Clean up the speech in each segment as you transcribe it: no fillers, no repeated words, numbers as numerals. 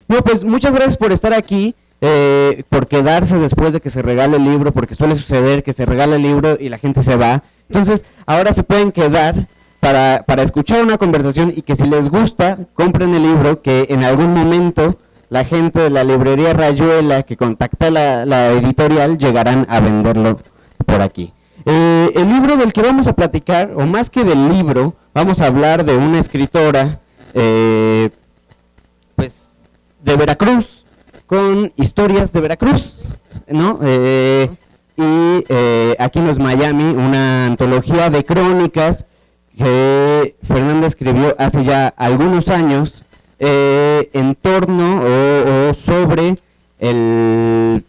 No, pues muchas gracias por estar aquí, por quedarse después de que se regale el libro, porque suele suceder que se regala el libro y la gente se va. Entonces, ahora se pueden quedar para escuchar una conversación y que si les gusta, compren el libro, que en algún momento la gente de la librería Rayuela que contacta la editorial llegarán a venderlo por aquí. El libro del que vamos a platicar, o más que del libro, vamos a hablar de una escritora, pues, de Veracruz, con historias de Veracruz, ¿no? Aquí en los Miami, una antología de crónicas que Fernanda escribió hace ya algunos años, en torno o sobre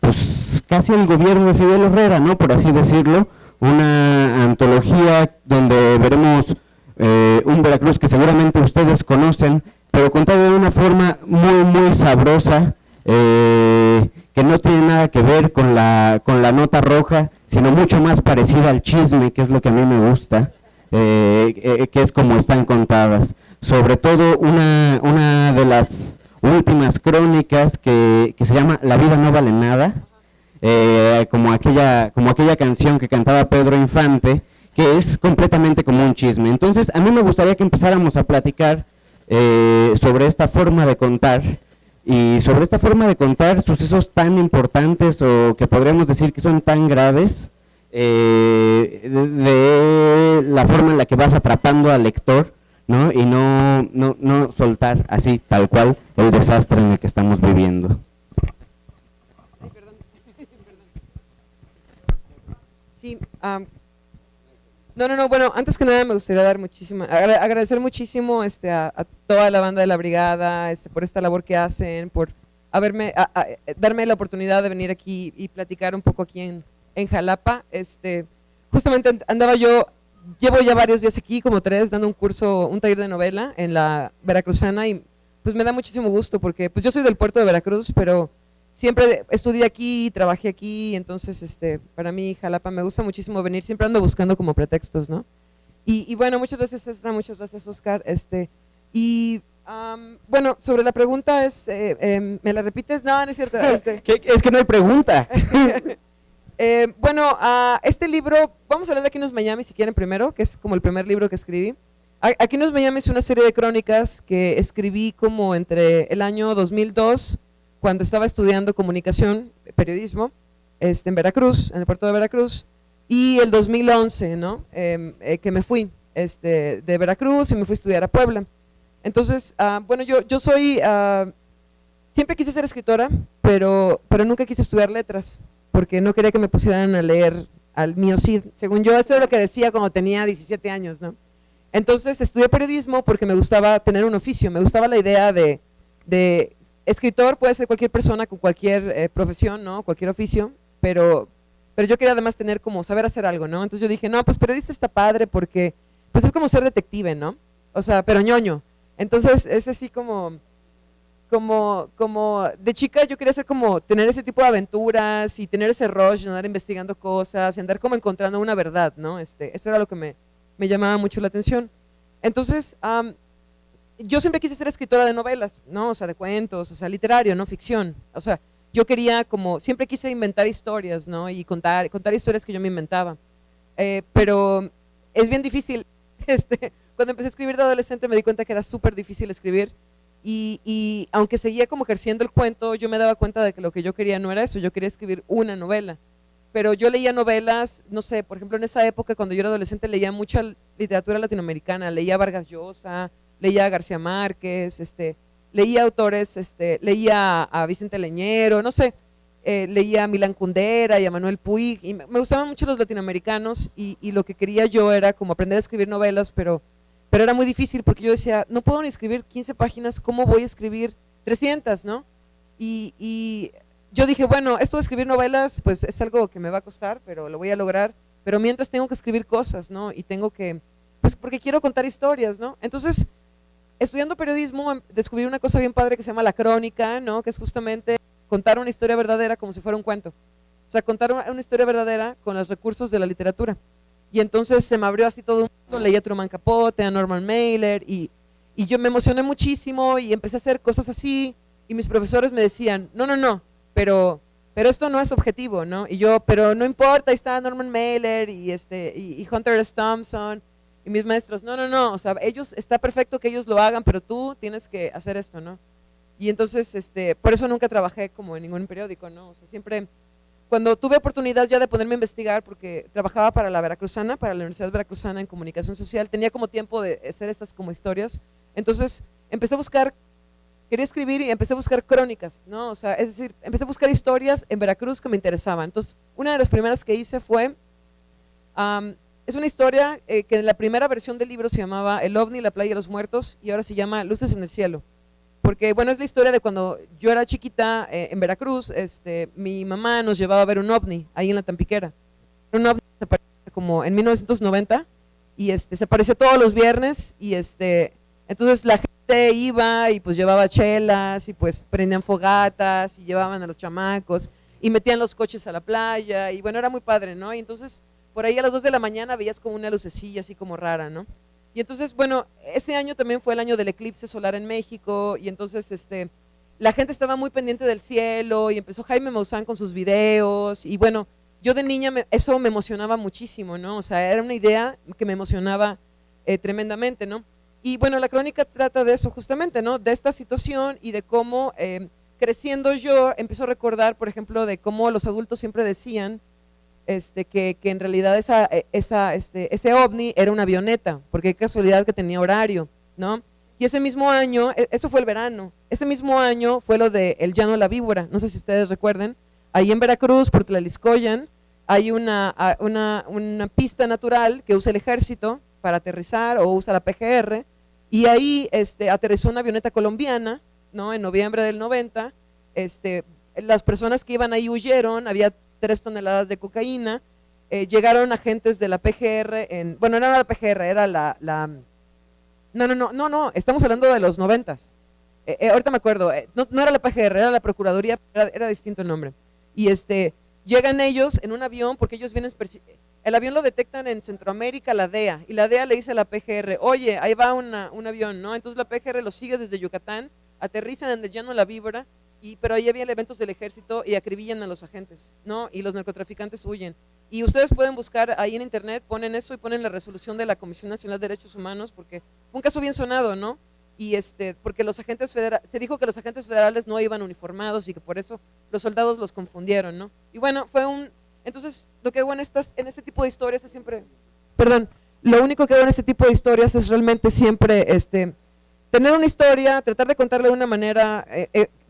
pues casi el gobierno de Fidel Herrera, ¿no? Por así decirlo, una antología donde veremos un Veracruz que seguramente ustedes conocen, pero contado de una forma muy sabrosa, que no tiene nada que ver con la nota roja, sino mucho más parecida al chisme, que es lo que a mí me gusta, que es como están contadas. Sobre todo una de las últimas crónicas que se llama La vida no vale nada, como aquella canción que cantaba Pedro Infante, que es completamente como un chisme. Entonces, a mí me gustaría que empezáramos a platicar sobre esta forma de contar, y sobre esta forma de contar sucesos tan importantes o que podríamos decir que son tan graves, de la forma en la que vas atrapando al lector, ¿no? Y no soltar así, tal cual, el desastre en el que estamos viviendo. Ay, perdón. Sí, no, bueno, antes que nada me gustaría dar agradecer muchísimo a toda la banda de la brigada, por esta labor que hacen, por darme la oportunidad de venir aquí y platicar un poco aquí en Jalapa. Justamente llevo ya varios días aquí, como 3, dando un taller de novela en la Veracruzana, y pues me da muchísimo gusto porque pues yo soy del puerto de Veracruz, pero siempre estudié aquí, trabajé aquí, entonces para mí Jalapa me gusta muchísimo venir, siempre ando buscando como pretextos, ¿no? Y bueno, muchas gracias Estra, muchas gracias Oscar, bueno, sobre la pregunta ¿me la repites? No, no es cierto. Es que no hay pregunta. Bueno, este libro, vamos a hablar de Aquí nos Miami si quieren primero, que es como el primer libro que escribí. Aquí nos Miami es una serie de crónicas que escribí como entre el año 2002, cuando estaba estudiando comunicación, periodismo, en Veracruz, en el puerto de Veracruz, y el 2011, ¿no? Que me fui de Veracruz y me fui a estudiar a Puebla. Entonces, bueno, yo soy, siempre quise ser escritora, pero nunca quise estudiar letras, porque no quería que me pusieran a leer al mío Cid. Según yo, eso es lo que decía cuando tenía 17 años, ¿no? Entonces estudié periodismo porque me gustaba tener un oficio, me gustaba la idea de escritor, puede ser cualquier persona con cualquier profesión, ¿no? Cualquier oficio, pero yo quería además tener como saber hacer algo, ¿no? Entonces yo dije, no, pues periodista está padre porque pues es como ser detective, ¿no? O sea, pero ñoño. Entonces es así como de chica yo quería ser como tener ese tipo de aventuras y tener ese rush de andar investigando cosas y andar como encontrando una verdad, ¿no? Eso era lo que me llamaba mucho la atención. Entonces, yo siempre quise ser escritora de novelas, ¿no? O sea, de cuentos, o sea, literario, ¿no? Ficción. O sea, yo quería siempre quise inventar historias, ¿no? Y contar historias que yo me inventaba. Pero es bien difícil. Cuando empecé a escribir de adolescente me di cuenta que era súper difícil escribir. Y aunque seguía como ejerciendo el cuento, yo me daba cuenta de que lo que yo quería no era eso, yo quería escribir una novela. Pero yo leía novelas, no sé, por ejemplo, en esa época cuando yo era adolescente leía mucha literatura latinoamericana, leía a Vargas Llosa, leía a García Márquez, leía autores, leía a Vicente Leñero, no sé, leía a Milán Kundera y a Manuel Puig, y me gustaban mucho los latinoamericanos, y lo que quería yo era como aprender a escribir novelas, pero era muy difícil porque yo decía, no puedo ni escribir 15 páginas, ¿cómo voy a escribir 300, no? Y yo dije, bueno, esto de escribir novelas, pues es algo que me va a costar, pero lo voy a lograr, pero mientras tengo que escribir cosas, ¿no? Y tengo que, pues porque quiero contar historias, ¿no? Entonces, estudiando periodismo, descubrí una cosa bien padre que se llama la crónica, ¿no? Que es justamente contar una historia verdadera como si fuera un cuento. O sea, contar una historia verdadera con los recursos de la literatura. Y entonces se me abrió así todo un mundo, leí a Truman Capote, a Norman Mailer, y yo me emocioné muchísimo y empecé a hacer cosas así, y mis profesores me decían, no, pero esto no es objetivo, ¿no? Y yo, pero no importa, ahí está Norman Mailer y Hunter S. Thompson, y mis maestros, no, o sea, está perfecto que ellos lo hagan, pero tú tienes que hacer esto, ¿no? Y entonces, por eso nunca trabajé como en ningún periódico, ¿no? O sea, siempre, cuando tuve oportunidad ya de ponerme a investigar, porque trabajaba para la Veracruzana, para la Universidad Veracruzana en comunicación social, tenía como tiempo de hacer estas como historias, entonces empecé a buscar, quería escribir y empecé a buscar crónicas, ¿no? O sea, es decir, empecé a buscar historias en Veracruz que me interesaban. Entonces, una de las primeras que hice fue, es una historia que en la primera versión del libro se llamaba El OVNI, la playa de los muertos, y ahora se llama Luces en el cielo. Porque, bueno, es la historia de cuando yo era chiquita en Veracruz, mi mamá nos llevaba a ver un ovni ahí en la Tampiquera. Un ovni se aparece como en 1990 y se aparece todos los viernes y entonces la gente iba y pues llevaba chelas y pues prendían fogatas y llevaban a los chamacos y metían los coches a la playa y bueno, era muy padre, ¿no? Y entonces por ahí a las 2 de la mañana veías como una lucecilla así como rara, ¿no? Y entonces, bueno, ese año también fue el año del eclipse solar en México y entonces la gente estaba muy pendiente del cielo y empezó Jaime Maussan con sus videos y bueno, yo de niña eso me emocionaba muchísimo, ¿no? O sea, era una idea que me emocionaba tremendamente, ¿no? Y bueno, la crónica trata de eso justamente, ¿no? De esta situación y de cómo creciendo yo empiezo a recordar, por ejemplo, de cómo los adultos siempre decían que en realidad ese ovni era una avioneta, porque qué casualidad que tenía horario, ¿no? Y ese mismo año, eso fue el verano, ese mismo año fue lo de El Llano de la Víbora, no sé si ustedes recuerden, ahí en Veracruz, por Tlaxcoyan, hay una pista natural que usa el ejército para aterrizar o usa la PGR, y ahí aterrizó una avioneta colombiana, ¿no? En noviembre del 90, las personas que iban ahí huyeron, había 3 toneladas de cocaína, llegaron agentes de la PGR, bueno, no era la PGR, era no, estamos hablando de los 90s, ahorita me acuerdo, no era la PGR, era la Procuraduría, era distinto el nombre, y llegan ellos en un avión, porque ellos vienen, el avión lo detectan en Centroamérica, la DEA, y la DEA le dice a la PGR, oye, ahí va un avión, ¿no? Entonces la PGR lo sigue desde Yucatán, aterrizan en el Llano de la Víbora, pero ahí había elementos del ejército y acribillan a los agentes, ¿no? Y los narcotraficantes huyen. Y ustedes pueden buscar ahí en internet, ponen eso y ponen la resolución de la Comisión Nacional de Derechos Humanos, porque fue un caso bien sonado, ¿no? Y porque los agentes se dijo que los agentes federales no iban uniformados y que por eso los soldados los confundieron, ¿no? Y bueno, entonces lo que hago en este tipo de historias es siempre, lo único que hago en este tipo de historias es realmente siempre, tener una historia, tratar de contarla de una manera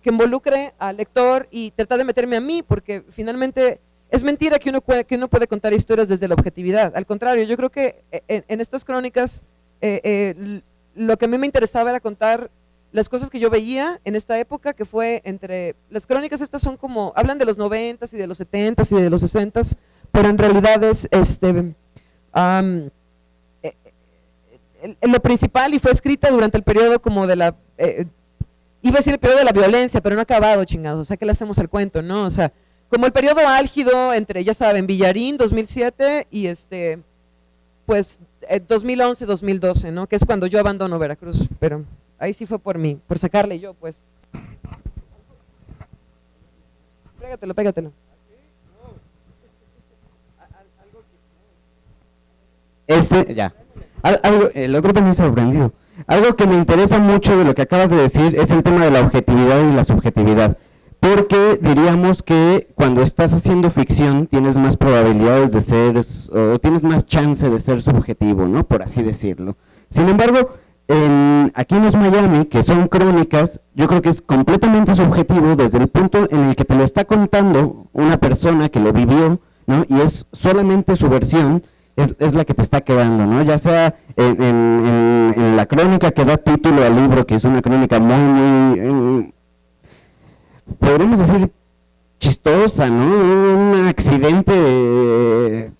que involucre al lector y tratar de meterme a mí, porque finalmente es mentira que uno puede contar historias desde la objetividad. Al contrario, yo creo que en estas crónicas lo que a mí me interesaba era contar las cosas que yo veía en esta época, que fue las crónicas estas son como, hablan de los 90s y de los 70s y de los 60s, pero en realidad es lo principal y fue escrita durante el periodo como de la, iba a decir el periodo de la violencia, pero no ha acabado, chingados, o sea, ¿qué le hacemos al cuento, no? O sea, como el periodo álgido entre, ya saben, Villarín, 2007 y pues 2011, 2012, ¿no? Que es cuando yo abandono Veracruz, pero ahí sí fue por mí, por sacarle yo, pues. Pégatelo. Ya. El otro también se ha sorprendido. Algo que me interesa mucho de lo que acabas de decir es el tema de la objetividad y la subjetividad. Porque diríamos que cuando estás haciendo ficción tienes más probabilidades de ser, o tienes más chance de ser subjetivo, ¿no? Por así decirlo. Sin embargo, aquí en Los Miami, que son crónicas, yo creo que es completamente subjetivo desde el punto en el que te lo está contando una persona que lo vivió, ¿no? Y es solamente su versión, es la que te está quedando, ¿no? Ya sea en la crónica que da título al libro, que es una crónica muy podríamos decir chistosa, ¿no? Un accidente,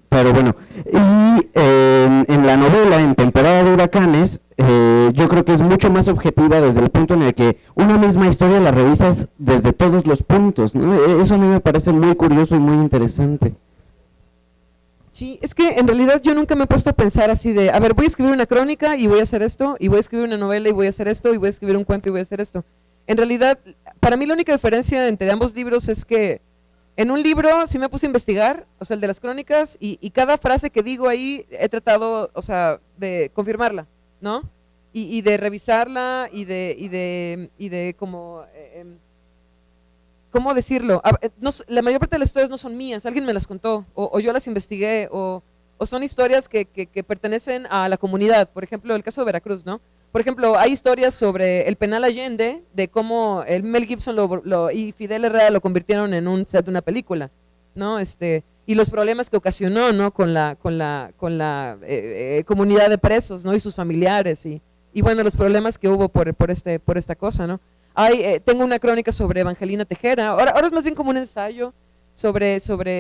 pero bueno. Y en la novela, en Temporada de Huracanes, yo creo que es mucho más objetiva desde el punto en el que una misma historia la revisas desde todos los puntos, ¿no? Eso a mí me parece muy curioso y muy interesante. Sí, es que en realidad yo nunca me he puesto a pensar así de, a ver, voy a escribir una crónica y voy a hacer esto, y voy a escribir una novela y voy a hacer esto, y voy a escribir un cuento y voy a hacer esto. en realidad, para mí la única diferencia entre ambos libros es que en un libro sí me puse a investigar, o sea, el de las crónicas, y cada frase que digo ahí he tratado, o sea, de confirmarla, ¿no? Y de revisarla y de como, ¿cómo decirlo? La mayor parte de las historias no son mías, alguien me las contó, o yo las investigué, o son historias que pertenecen a la comunidad. Por ejemplo, el caso de Veracruz, ¿no? Por ejemplo, hay historias sobre el penal Allende, de cómo el Mel Gibson y Fidel Herrera lo convirtieron en un set de una película, ¿no? Y los problemas que ocasionó, ¿no? Con la comunidad de presos, ¿no? Y sus familiares, y bueno, los problemas que hubo por esta cosa, ¿no? Tengo una crónica sobre Evangelina Tejera, ahora es más bien como un ensayo sobre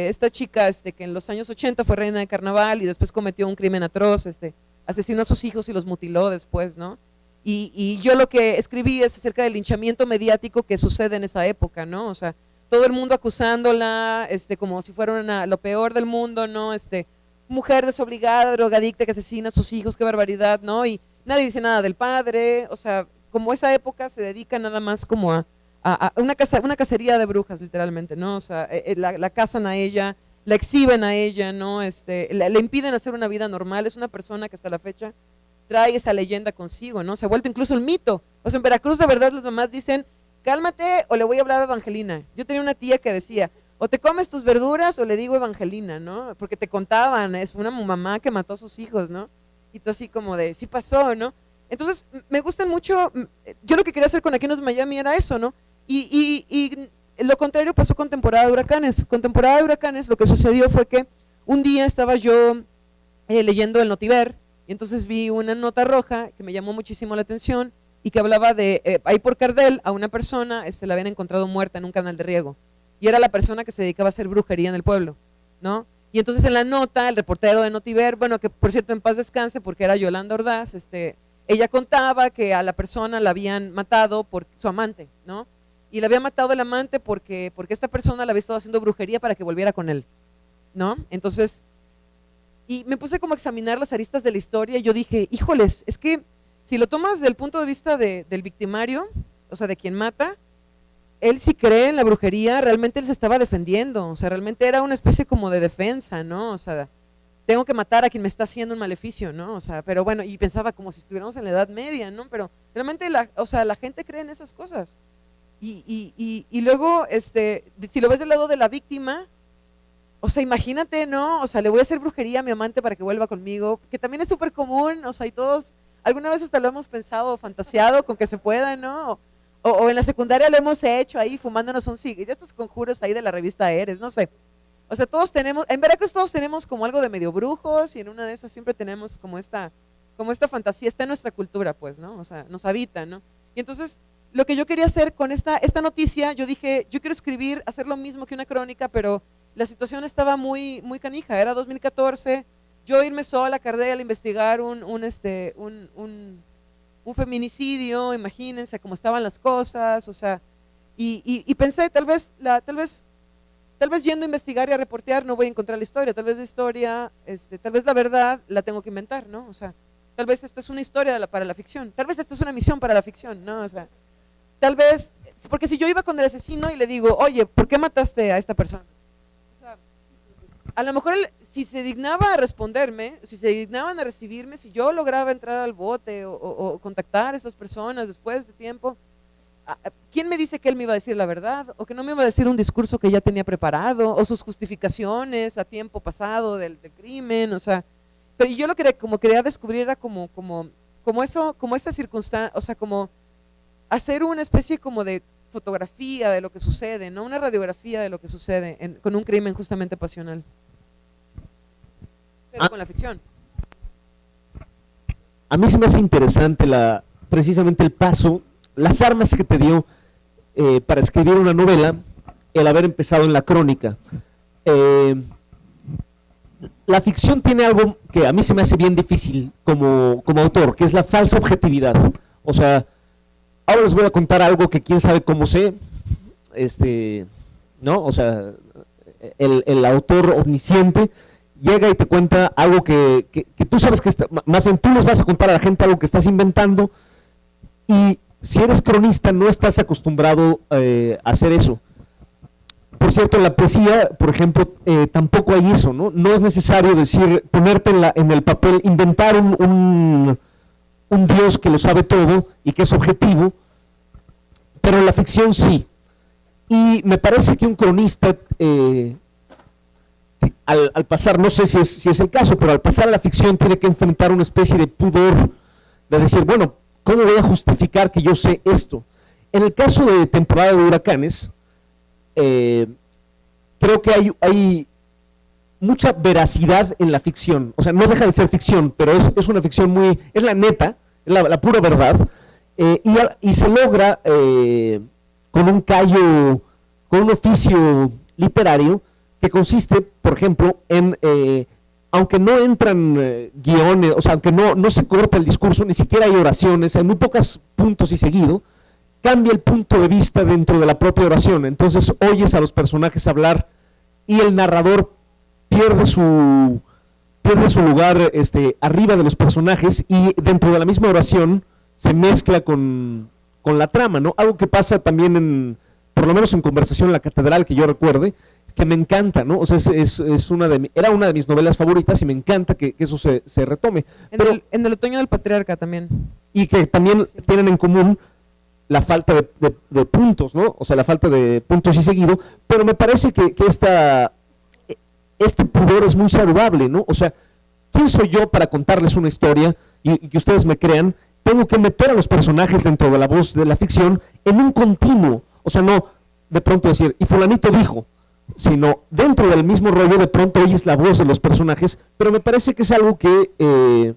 esta chica que en los años 80 fue reina de carnaval y después cometió un crimen atroz, asesinó a sus hijos y los mutiló después, ¿no? Y yo lo que escribí es acerca del linchamiento mediático que sucede en esa época, ¿no? O sea, todo el mundo acusándola, como si fuera lo peor del mundo, ¿no? Mujer desobligada, drogadicta que asesina a sus hijos, qué barbaridad, ¿no? Y nadie dice nada del padre, o sea, como esa época se dedica nada más como a una cacería de brujas, literalmente, ¿no? O sea, la cazan a ella, la exhiben a ella, ¿no? Le impiden hacer una vida normal, es una persona que hasta la fecha trae esa leyenda consigo, ¿no? Se ha vuelto incluso el mito. O sea, en Veracruz de verdad las mamás dicen, cálmate o le voy a hablar a Evangelina. Yo tenía una tía que decía, o te comes tus verduras o le digo Evangelina, ¿no? Porque te contaban, es una mamá que mató a sus hijos, ¿no? Y tú así como de, sí pasó, ¿no? Entonces, me gustan mucho, yo lo que quería hacer con Aquí nos Miami era eso, ¿no? Y lo contrario pasó con Temporada de Huracanes. Con Temporada de Huracanes lo que sucedió fue que un día estaba yo leyendo el Notiver, y entonces vi una nota roja que me llamó muchísimo la atención y que hablaba de, ahí por Cardel, a una persona la habían encontrado muerta en un canal de riego. Y era la persona que se dedicaba a hacer brujería en el pueblo, ¿no? Y entonces en la nota, el reportero de Notiver, bueno, que por cierto en paz descanse porque era Yolanda Ordaz, ella contaba que a la persona la habían matado por su amante, ¿no? Y la había matado el amante porque esta persona le había estado haciendo brujería para que volviera con él, ¿no? Entonces, y me puse como a examinar las aristas de la historia y yo dije, híjoles, es que si lo tomas desde el punto de vista del victimario, o sea, de quien mata, él sí cree en la brujería, realmente él se estaba defendiendo, o sea, realmente era una especie como de defensa, ¿no? O sea, tengo que matar a quien me está haciendo un maleficio, ¿no? O sea, pero bueno, y pensaba como si estuviéramos en la Edad Media, ¿no? Pero realmente la gente cree en esas cosas. Y luego, si lo ves del lado de la víctima, o sea, imagínate, ¿no? O sea, le voy a hacer brujería a mi amante para que vuelva conmigo, que también es súper común, o sea, y todos, alguna vez hasta lo hemos pensado, fantaseado con que se pueda, ¿no? O en la secundaria lo hemos hecho ahí, fumándonos un cigarro, estos conjuros ahí de la revista Eres, no sé. O sea, todos tenemos, en Veracruz todos tenemos como algo de medio brujos, y en una de esas siempre tenemos como esta fantasía, está en nuestra cultura, pues, ¿no? O sea, nos habita, ¿no? Y entonces, lo que yo quería hacer con esta noticia, yo dije, yo quiero escribir, hacer lo mismo que una crónica, pero la situación estaba muy, muy canija, era 2014, yo irme sola a Cardel a investigar un feminicidio, imagínense cómo estaban las cosas, o sea, y pensé, tal vez yendo a investigar y a reportear no voy a encontrar la historia, tal vez la historia, tal vez la verdad la tengo que inventar, ¿no? O sea, tal vez esto es una historia para la ficción, tal vez esto es una misión para la ficción, ¿no? O sea, tal vez, porque si yo iba con el asesino y le digo, oye, ¿por qué mataste a esta persona? O sea, a lo mejor si se dignaba a responderme, si se dignaban a recibirme, si yo lograba entrar al bote o contactar a esas personas después de tiempo, ¿quién me dice que él me iba a decir la verdad? O que no me iba a decir un discurso que ya tenía preparado, o sus justificaciones a tiempo pasado del crimen, o sea, pero yo lo que como quería descubrir era como esta circunstancia, o sea, como hacer una especie como de fotografía de lo que sucede, ¿no? Una radiografía de lo que sucede con un crimen justamente pasional. Pero con la ficción. A mí se me hace interesante precisamente el paso, las armas que te dio para escribir una novela, el haber empezado en la crónica. La ficción tiene algo que a mí se me hace bien difícil como autor, que es la falsa objetividad. O sea, ahora les voy a contar algo que quién sabe cómo sé, ¿no? O sea, el autor omnisciente llega y te cuenta algo que tú sabes que más bien tú les vas a contar a la gente algo que estás inventando, y si eres cronista no estás acostumbrado a hacer eso. Por cierto, en la poesía, por ejemplo, tampoco hay eso, ¿no? No es necesario decir, ponerte en el papel, inventar un Dios que lo sabe todo y que es objetivo, pero en la ficción sí. Y me parece que un cronista, al pasar, no sé si es el caso, pero al pasar a la ficción tiene que enfrentar una especie de pudor de decir, bueno, ¿cómo voy a justificar que yo sé esto? En el caso de Temporada de Huracanes, creo que hay mucha veracidad en la ficción, o sea, no deja de ser ficción, pero es una ficción muy, es la neta, es la pura verdad, y se logra con un callo, con un oficio literario que consiste, por ejemplo, en, aunque no entran guiones, o sea, aunque no se corta el discurso, ni siquiera hay oraciones, hay muy pocos puntos y seguido, cambia el punto de vista dentro de la propia oración. Entonces oyes a los personajes hablar y el narrador pierde su lugar arriba de los personajes y dentro de la misma oración se mezcla con la trama, ¿no? Algo que pasa también por lo menos en Conversación en la Catedral, que yo recuerde, que me encanta, ¿no? O sea, era una de mis novelas favoritas y me encanta que eso se retome. En el Otoño del Patriarca también. Y que también tienen en común la falta de puntos, ¿no? O sea, la falta de puntos y seguido, pero me parece que este pudor es muy saludable, ¿no? O sea, ¿quién soy yo para contarles una historia y que ustedes me crean? Tengo que meter a los personajes dentro de la voz de la ficción en un continuo, o sea, no de pronto decir, y fulanito dijo, sino dentro del mismo rollo de pronto oyes la voz de los personajes, pero me parece que es algo que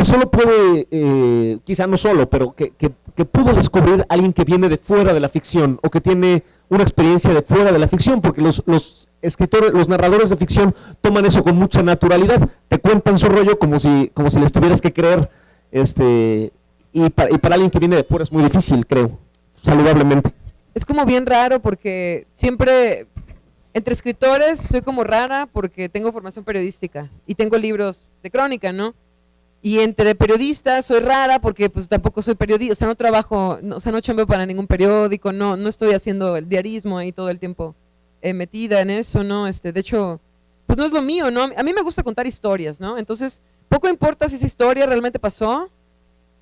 solo puede, quizá no solo, pero que pudo descubrir alguien que viene de fuera de la ficción o que tiene una experiencia de fuera de la ficción, porque los escritores, los narradores de ficción toman eso con mucha naturalidad, te cuentan su rollo como si les tuvieras que creer, y para alguien que viene de fuera es muy difícil, creo, saludablemente. Es como bien raro porque siempre, entre escritores soy como rara porque tengo formación periodística y tengo libros de crónica, ¿no? Y entre periodistas soy rara porque pues tampoco soy periodista, o sea, no trabajo, o sea, no chambeo para ningún periódico, no estoy haciendo el diarismo ahí todo el tiempo metida en eso, ¿no? De hecho, pues no es lo mío, ¿no? A mí me gusta contar historias, ¿no? Entonces, poco importa si esa historia realmente pasó,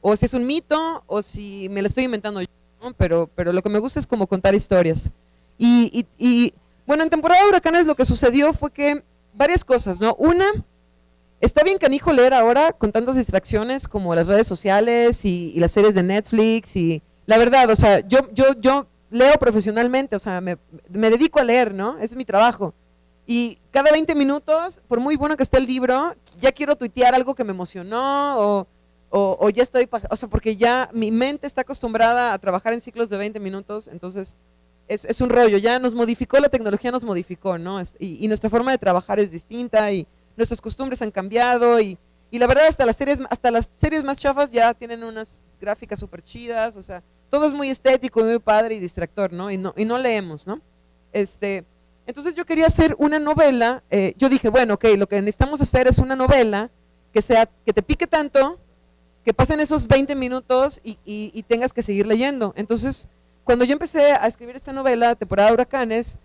o si es un mito, o si me la estoy inventando yo, ¿no? Pero lo que me gusta es como contar historias. Y bueno, en Temporada de Huracanes lo que sucedió fue que varias cosas, ¿no? Una, está bien canijo leer ahora con tantas distracciones como las redes sociales y las series de Netflix y la verdad, o sea, yo leo profesionalmente, o sea, me dedico a leer, ¿no? Ese es mi trabajo. Y cada 20 minutos, por muy bueno que esté el libro, ya quiero tuitear algo que me emocionó o ya estoy, o sea, porque ya mi mente está acostumbrada a trabajar en ciclos de 20 minutos, entonces es un rollo, ya nos modificó, la tecnología nos modificó, ¿no? Y nuestra forma de trabajar es distinta y nuestras costumbres han cambiado y la verdad hasta las series más chafas ya tienen unas gráficas súper chidas, o sea, todo es muy estético y muy padre y distractor, ¿no? Y no leemos, ¿no? Entonces yo quería hacer una novela, yo dije, bueno, ok, lo que necesitamos hacer es una novela que te pique tanto, que pasen esos 20 minutos y tengas que seguir leyendo. Entonces, cuando yo empecé a escribir esta novela, Temporada de Huracanes,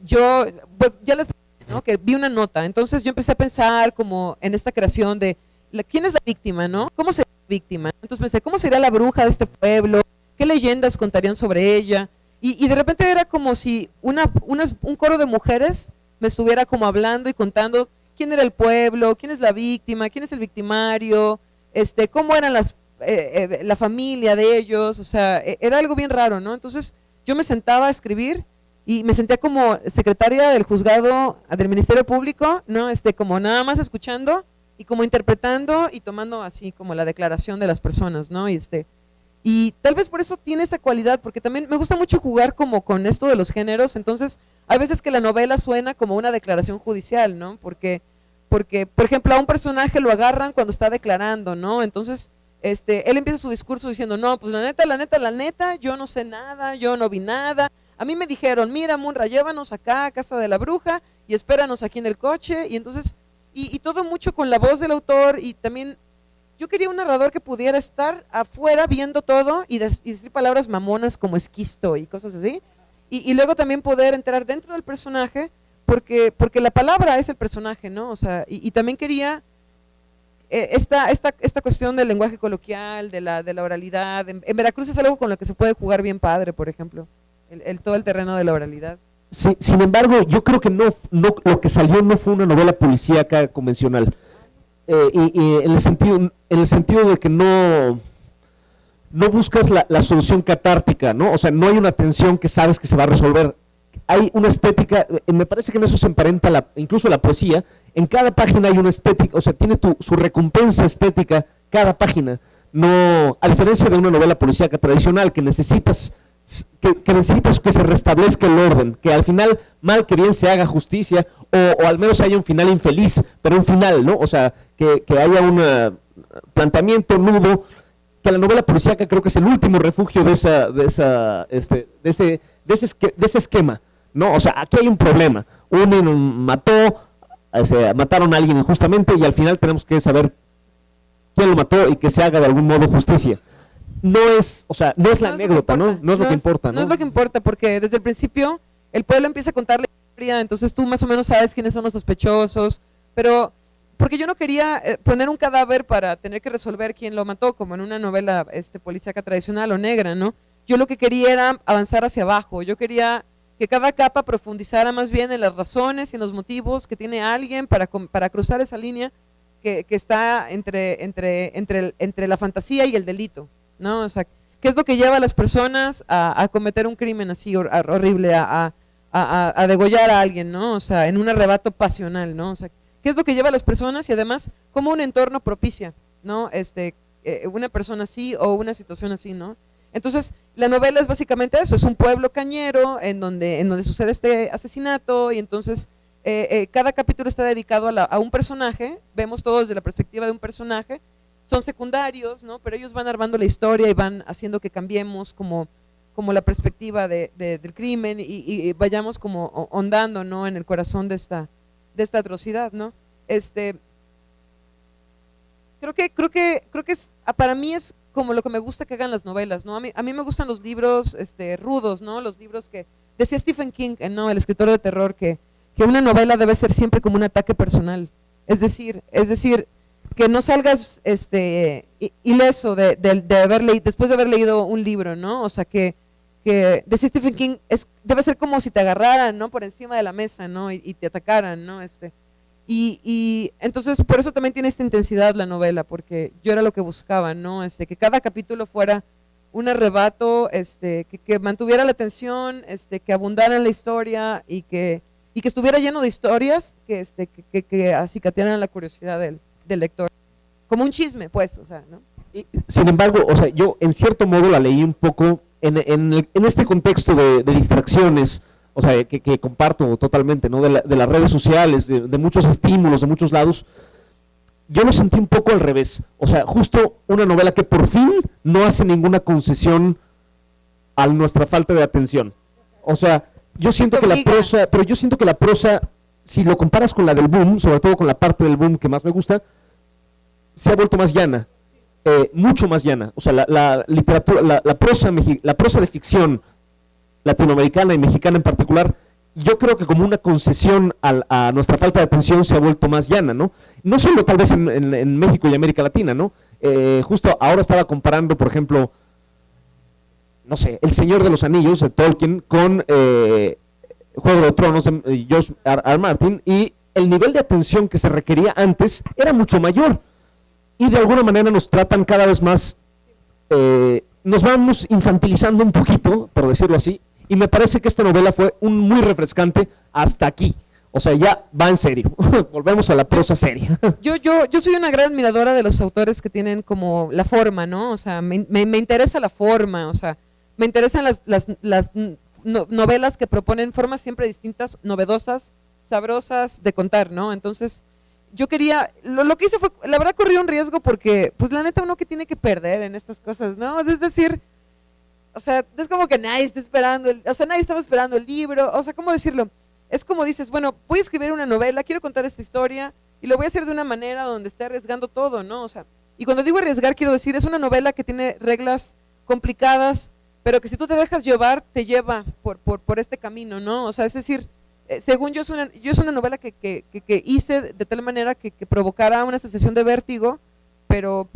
yo, pues ya les ¿no? Que vi una nota, entonces yo empecé a pensar como en esta creación de ¿quién es la víctima, no? ¿Cómo sería la víctima? Entonces pensé, ¿cómo sería la bruja de este pueblo? ¿Qué leyendas contarían sobre ella? Y de repente era como si un coro de mujeres me estuviera como hablando y contando quién era el pueblo, quién es la víctima, quién es el victimario, cómo eran la familia de ellos, o sea, era algo bien raro, ¿no? Entonces yo me sentaba a escribir y me sentía como secretaria del juzgado del Ministerio Público, ¿no? Como nada más escuchando y como interpretando y tomando así como la declaración de las personas, ¿no? Y tal vez por eso tiene esa cualidad, porque también me gusta mucho jugar como con esto de los géneros, entonces hay veces que la novela suena como una declaración judicial, ¿no? Porque por ejemplo, a un personaje lo agarran cuando está declarando, ¿no? Entonces, él empieza su discurso diciendo, no, pues la neta, yo no sé nada, yo no vi nada. A mí me dijeron, mira, Munra, llévanos acá a casa de la bruja y espéranos aquí en el coche. Y entonces, y todo mucho con la voz del autor y también yo quería un narrador que pudiera estar afuera viendo todo y decir palabras mamonas como esquisto y cosas así, y luego también poder entrar dentro del personaje, porque la palabra es el personaje, ¿no? O sea, y también quería esta cuestión del lenguaje coloquial, de la oralidad. En Veracruz es algo con lo que se puede jugar bien padre, por ejemplo, todo el terreno de la oralidad. Sí, sin embargo, yo creo que no, lo que salió no fue una novela policíaca convencional. Y en el sentido de que no buscas la solución catártica, ¿no? O sea, no hay una tensión que sabes que se va a resolver. Hay una estética, me parece que en eso se emparenta incluso la poesía. En cada página hay una estética, o sea, tiene su recompensa estética cada página. No, a diferencia de una novela policíaca tradicional que necesitas que se restablezca el orden, que al final, mal que bien, se haga justicia, o al menos haya un final infeliz, pero un final, ¿no? O sea, que haya un planteamiento nudo, que la novela policíaca creo que es el último refugio de ese esquema, ¿no? O sea, aquí hay un problema, mataron a alguien injustamente y al final tenemos que saber quién lo mató y que se haga de algún modo justicia. No es la anécdota, ¿no? No es lo que importa, ¿no? No es lo que importa, porque desde el principio el pueblo empieza a contar la historia, entonces tú más o menos sabes quiénes son los sospechosos, pero porque yo no quería poner un cadáver para tener que resolver quién lo mató, como en una novela policíaca tradicional o negra, ¿no? Yo lo que quería era avanzar hacia abajo, yo quería que cada capa profundizara más bien en las razones y en los motivos que tiene alguien para cruzar esa línea que está entre la fantasía y el delito, ¿no? O sea, ¿qué es lo que lleva a las personas a cometer un crimen así horrible, a degollar a alguien, ¿no? O sea, en un arrebato pasional, ¿no? O sea, ¿qué es lo que lleva a las personas? Y además, ¿cómo un entorno propicia, ¿no? Una persona así o una situación así, ¿no? Entonces, la novela es básicamente eso, es un pueblo cañero en donde sucede este asesinato y entonces cada capítulo está dedicado a un personaje, vemos todo desde la perspectiva de un personaje, son secundarios, ¿no? Pero ellos van armando la historia y van haciendo que cambiemos como la perspectiva del crimen y vayamos como hondando, ¿no? En el corazón de esta atrocidad, ¿no? Creo que para mí es como lo que me gusta que hagan las novelas, ¿no? A mí me gustan los libros rudos, ¿no? Los libros que decía Stephen King, ¿no? El escritor de terror, que una novela debe ser siempre como un ataque personal. Es decir, que no salgas ileso después de haber leído un libro, ¿no? O sea, que decía Stephen King, debe ser como si te agarraran, ¿no? Por encima de la mesa, ¿no? Y te atacaran, ¿no? Y entonces por eso también tiene esta intensidad la novela, porque yo era lo que buscaba, ¿no? Que cada capítulo fuera un arrebato, que mantuviera la atención, que abundara en la historia y que estuviera lleno de historias que acicatearan la curiosidad del lector. Como un chisme, pues, o sea, ¿no? Sin embargo, o sea, yo en cierto modo la leí un poco en este contexto de distracciones, o sea, que comparto totalmente, ¿no? De las redes sociales, de muchos estímulos, de muchos lados. Yo lo sentí un poco al revés. O sea, justo una novela que por fin no hace ninguna concesión a nuestra falta de atención. O sea, yo siento que la prosa, si lo comparas con la del boom, sobre todo con la parte del boom que más me gusta, se ha vuelto más llana, mucho más llana. O sea, la literatura, la prosa de ficción latinoamericana y mexicana en particular, yo creo que como una concesión a nuestra falta de atención se ha vuelto más llana, ¿no? No solo tal vez en México y América Latina, ¿no? Justo ahora estaba comparando, por ejemplo, no sé, El Señor de los Anillos de Tolkien con Juego de Tronos de George R. Martin, y el nivel de atención que se requería antes era mucho mayor, y de alguna manera nos tratan cada vez más, nos vamos infantilizando un poquito, por decirlo así, y me parece que esta novela fue muy refrescante hasta aquí. O sea, ya va en serio. Volvemos a la prosa seria. Yo soy una gran admiradora de los autores que tienen como la forma, ¿no? O sea, me interesa la forma, o sea, me interesan las novelas que proponen formas siempre distintas, novedosas, sabrosas de contar, ¿no? Entonces, yo quería, lo que hice fue, la verdad corrí un riesgo porque, pues la neta uno que tiene que perder en estas cosas, ¿no? Es decir, o sea, es como que nadie está esperando, nadie estaba esperando el libro, o sea, ¿cómo decirlo? Es como dices, bueno, voy a escribir una novela, quiero contar esta historia y lo voy a hacer de una manera donde esté arriesgando todo, ¿no? O sea, Y cuando digo arriesgar, quiero decir, es una novela que tiene reglas complicadas, pero que si tú te dejas llevar, te lleva por este camino, ¿no? O sea, es decir, según yo, es una novela que hice de tal manera que provocara una sensación de vértigo, pero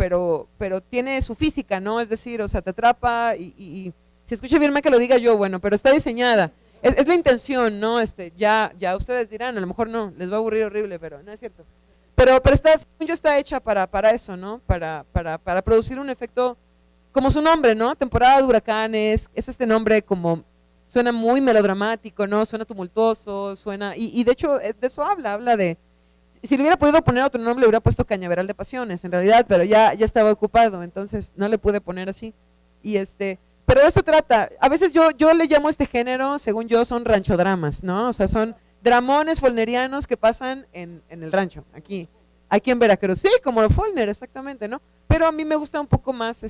tiene su física, ¿no? Es decir, o sea, te atrapa y si escucha bien mal que lo diga yo, bueno, pero está diseñada. Es la intención, ¿no? Ya ustedes dirán, a lo mejor no, les va a aburrir horrible, pero no es cierto. Pero según yo, está hecha para eso, ¿no? Para producir un efecto, como su nombre, ¿no? Temporada de huracanes, es este nombre como, suena muy melodramático, ¿no? Suena tumultuoso, suena, y de hecho, de eso habla de, si le hubiera podido poner otro nombre, le hubiera puesto Cañaveral de Pasiones, en realidad, pero ya estaba ocupado, entonces no le pude poner así. Pero de eso trata. A veces yo le llamo este género, según yo, son ranchodramas, ¿no? O sea, son dramones folnerianos que pasan en el rancho, aquí en Veracruz. Sí, como lo Follner, exactamente, ¿no? Pero a mí me gusta un poco más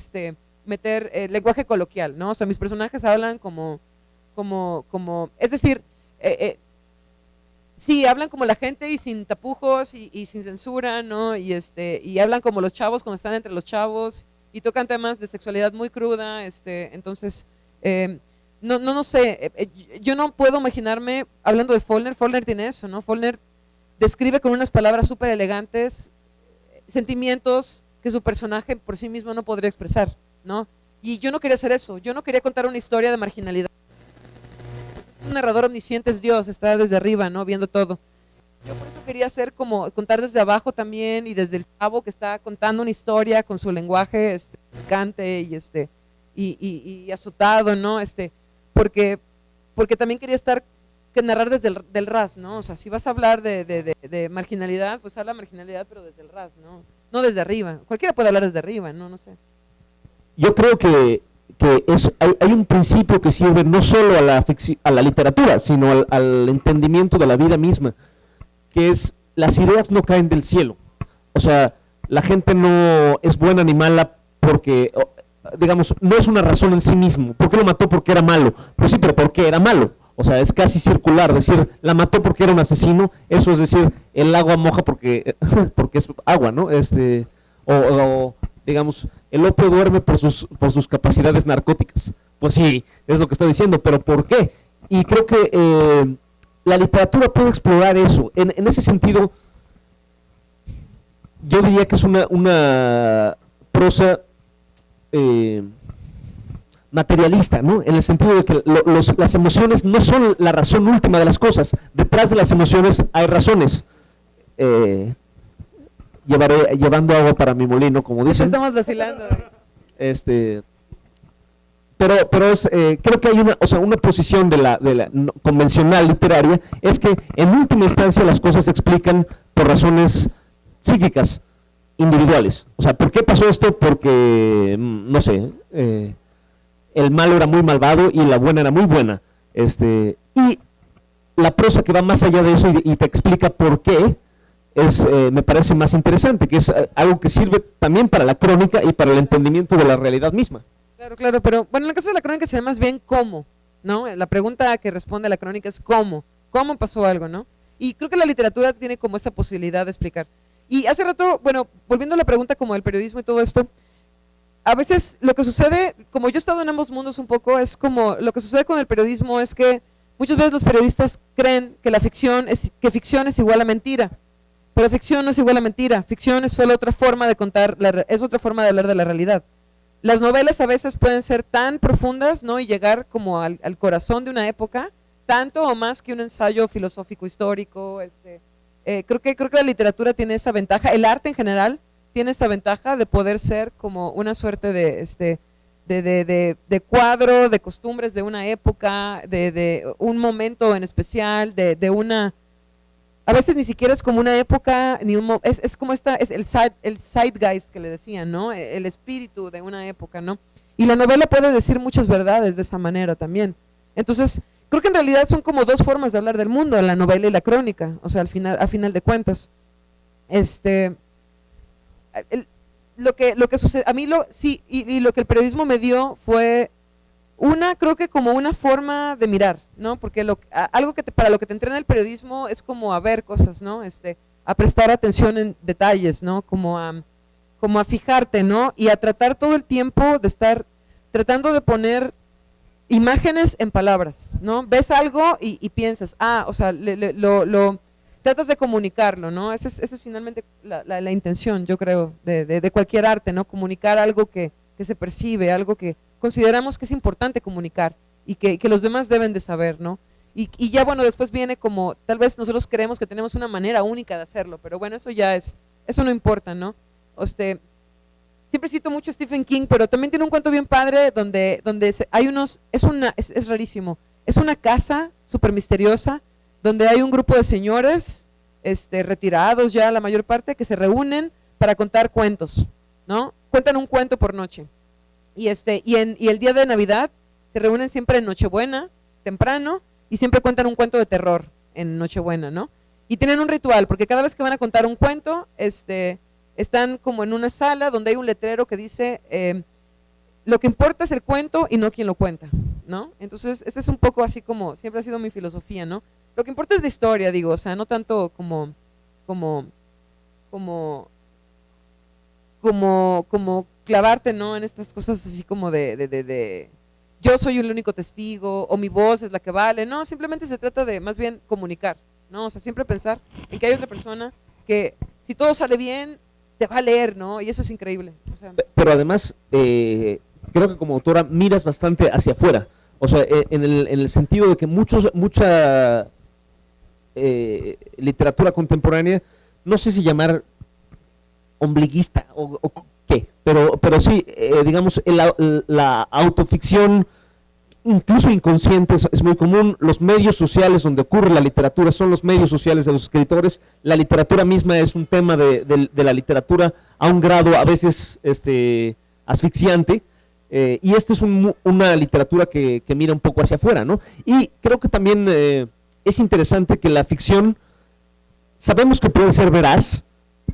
meter lenguaje coloquial, ¿no? O sea, mis personajes hablan como es decir, sí, hablan como la gente y sin tapujos y sin censura, ¿no? Y hablan como los chavos cuando están entre los chavos y tocan temas de sexualidad muy cruda, entonces, no sé, yo no puedo imaginarme, hablando de Follner tiene eso, ¿no? Follner describe con unas palabras súper elegantes sentimientos que su personaje por sí mismo no podría expresar, ¿no? Y yo no quería hacer eso, yo no quería contar una historia de marginalidad. Un narrador omnisciente es Dios, está desde arriba, ¿no? Viendo todo. Yo por eso quería hacer como contar desde abajo también y desde el chavo que está contando una historia con su lenguaje picante y azotado, ¿no? Porque también quería narrar desde el ras, ¿no? O sea, si vas a hablar de marginalidad, pues habla marginalidad, pero desde el ras, ¿no? No desde arriba. Cualquiera puede hablar desde arriba, ¿no? No sé. Yo creo que hay un principio que sirve no solo a la literatura, sino al entendimiento de la vida misma, que es, las ideas no caen del cielo. O sea, la gente no es buena ni mala porque, digamos, no es una razón en sí mismo. ¿Por qué lo mató? Porque era malo. Pues sí, pero ¿por qué era malo? O sea, es casi circular, decir, la mató porque era un asesino, eso es decir, el agua moja porque es agua, ¿no? O digamos, el opio duerme por sus capacidades narcóticas. Pues sí, es lo que está diciendo, pero ¿por qué? Y creo que la literatura puede explorar eso. En ese sentido, yo diría que es una prosa materialista, ¿no? En el sentido de que las emociones no son la razón última de las cosas. Detrás de las emociones hay razones. Llevando agua para mi molino, como dicen. Estamos vacilando. Pero creo que hay una posición de la convencional literaria, es que en última instancia las cosas se explican por razones psíquicas, individuales. O sea, ¿por qué pasó esto? Porque, no sé, el malo era muy malvado y la buena era muy buena. Y la prosa que va más allá de eso y te explica por qué, me parece más interesante, que es algo que sirve también para la crónica y para el entendimiento de la realidad misma. Claro, pero bueno, en el caso de la crónica se llama más bien cómo, ¿no? La pregunta que responde la crónica es cómo pasó algo, ¿no? Y creo que la literatura tiene como esa posibilidad de explicar. Y hace rato, bueno, volviendo a la pregunta como del periodismo y todo esto, a veces lo que sucede, como yo he estado en ambos mundos un poco, es como lo que sucede con el periodismo es que muchas veces los periodistas creen que ficción es igual a mentira. Pero ficción no es igual a mentira, ficción es solo otra forma de contar, es otra forma de hablar de la realidad. Las novelas a veces pueden ser tan profundas, ¿no? Y llegar como al corazón de una época, tanto o más que un ensayo filosófico histórico. Creo que la literatura tiene esa ventaja, el arte en general tiene esa ventaja de poder ser como una suerte de cuadro, de costumbres de una época, de un momento en especial, a veces ni siquiera es como una época, es como es el zeitgeist que le decían, ¿no? El espíritu de una época, ¿no? Y la novela puede decir muchas verdades de esa manera también. Entonces, creo que en realidad son como dos formas de hablar del mundo, la novela y la crónica, o sea, a final de cuentas. Lo que sucede, a mí sí, y lo que el periodismo me dio fue creo que como una forma de mirar, ¿no? Porque algo para lo que te entrena el periodismo es como a ver cosas, ¿no? A prestar atención en detalles, ¿no? Como como a fijarte, ¿no? Y a tratar todo el tiempo de estar tratando de poner imágenes en palabras, ¿no? Ves algo y piensas, o sea, lo tratas de comunicarlo, ¿no? Esa es finalmente la intención, yo creo, de cualquier arte, ¿no? Comunicar algo que se percibe, algo que consideramos que es importante comunicar y que los demás deben de saber, ¿no? Y ya, bueno, después viene como, tal vez nosotros creemos que tenemos una manera única de hacerlo, pero bueno, eso no importa, ¿no? Siempre cito mucho a Stephen King, pero también tiene un cuento bien padre donde hay es rarísimo, es una casa súper misteriosa donde hay un grupo de señores retirados ya la mayor parte que se reúnen para contar cuentos, ¿no? Cuentan un cuento por noche y el día de Navidad se reúnen siempre en Nochebuena, temprano, y siempre cuentan un cuento de terror en Nochebuena, ¿no? Y tienen un ritual, porque cada vez que van a contar un cuento, están como en una sala donde hay un letrero que dice, lo que importa es el cuento y no quien lo cuenta, ¿no? Entonces, es un poco así como, siempre ha sido mi filosofía, ¿no? Lo que importa es la historia, digo, o sea, no tanto como clavarte, ¿no? En estas cosas así como de yo soy el único testigo, o mi voz es la que vale, no, simplemente se trata de más bien comunicar, ¿no? O sea, siempre pensar en que hay otra persona que si todo sale bien, te va a leer, ¿no? Y eso es increíble. O sea, pero además, creo que como autora miras bastante hacia afuera, o sea, en el sentido de que mucha literatura contemporánea, no sé si llamar ombliguista o qué, pero sí, digamos, la autoficción, incluso inconsciente, es muy común. Los medios sociales donde ocurre la literatura son los medios sociales de los escritores. La literatura misma es un tema de la literatura a un grado a veces asfixiante, y esta es una literatura que mira un poco hacia afuera, ¿no? Y creo que también es interesante que la ficción, sabemos que puede ser veraz,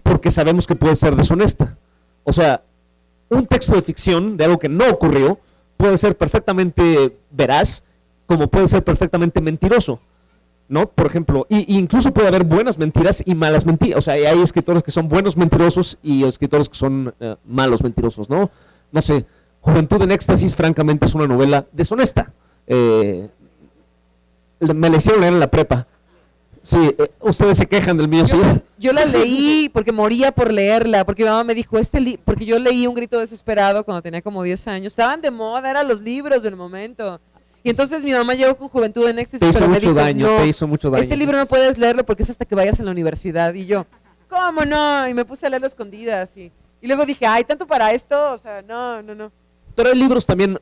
porque sabemos que puede ser deshonesta. O sea, un texto de ficción de algo que no ocurrió puede ser perfectamente veraz, como puede ser perfectamente mentiroso, ¿no? Por ejemplo, y incluso puede haber buenas mentiras y malas mentiras. O sea, hay escritores que son buenos mentirosos y escritores que son malos mentirosos, ¿no? No sé, Juventud en Éxtasis, francamente, es una novela deshonesta. Me la hicieron leer en la prepa. Sí, ustedes se quejan del mío, ¿sí? Yo la leí porque moría por leerla, porque mi mamá me dijo, porque yo leí Un grito desesperado cuando tenía como 10 años, estaban de moda, eran los libros del momento. Y entonces mi mamá llegó con Juventud en Éxtasis, pero me dijo, no, te hizo mucho daño. Este libro no puedes leerlo porque es hasta que vayas a la universidad. Y yo, ¿cómo no? Y me puse a leerlo a escondidas. Y luego dije, ay, ¿tanto para esto? O sea, no. Pero hay libros también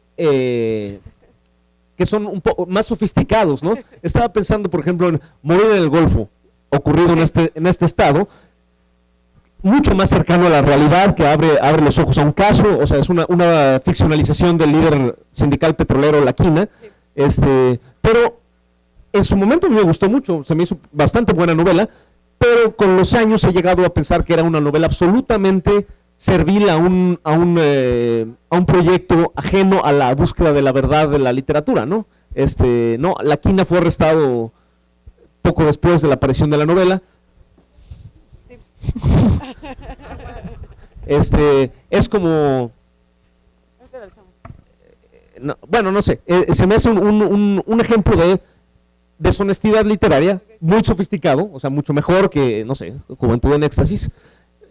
que son un poco más sofisticados, ¿no? Estaba pensando, por ejemplo, en Morir en el Golfo, ocurrido en este estado, mucho más cercano a la realidad, que abre los ojos a un caso. O sea, es una ficcionalización del líder sindical petrolero La Quina, pero en su momento me gustó mucho, se me hizo bastante buena novela, pero con los años he llegado a pensar que era una novela absolutamente servil a un proyecto ajeno a la búsqueda de la verdad de la literatura, ¿no? No, La Quina fue arrestado poco después de la aparición de la novela. Sí. Es como, bueno, no sé, se me hace un ejemplo de deshonestidad literaria muy sofisticado, o sea, mucho mejor que, no sé, Juventud en Éxtasis,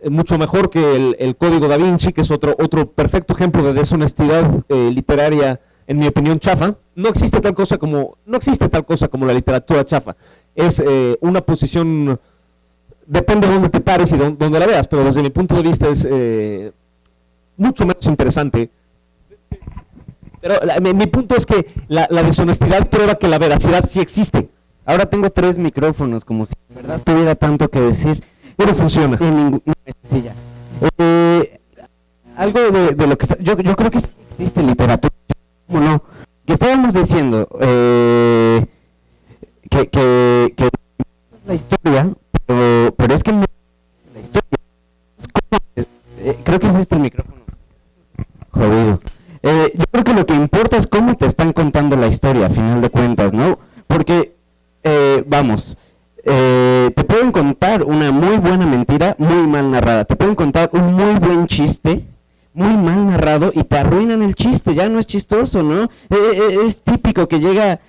mucho mejor que el Código Da Vinci, que es otro perfecto ejemplo de deshonestidad literaria, en mi opinión, chafa. No existe tal cosa como la literatura chafa. Es una posición, depende de dónde te pares y dónde la veas, pero desde mi punto de vista es mucho menos interesante. Pero mi punto es que la deshonestidad prueba que la veracidad sí existe. Ahora tengo 3 micrófonos, como si en verdad tuviera tanto que decir. Pero funciona. Sí, ya. Algo de lo que está, yo creo que sí existe literatura, ¿cómo no? Que estábamos diciendo que la historia, pero es que la historia es como, creo que es el micrófono jodido. Yo creo que lo que importa es cómo te están contando la historia, a final de cuentas, ¿no? Porque, vamos, te pueden contar una muy buena mentira muy mal narrada, te pueden contar un muy buen chiste muy mal narrado y te arruinan el chiste, ya no es chistoso, ¿no? Es típico que llega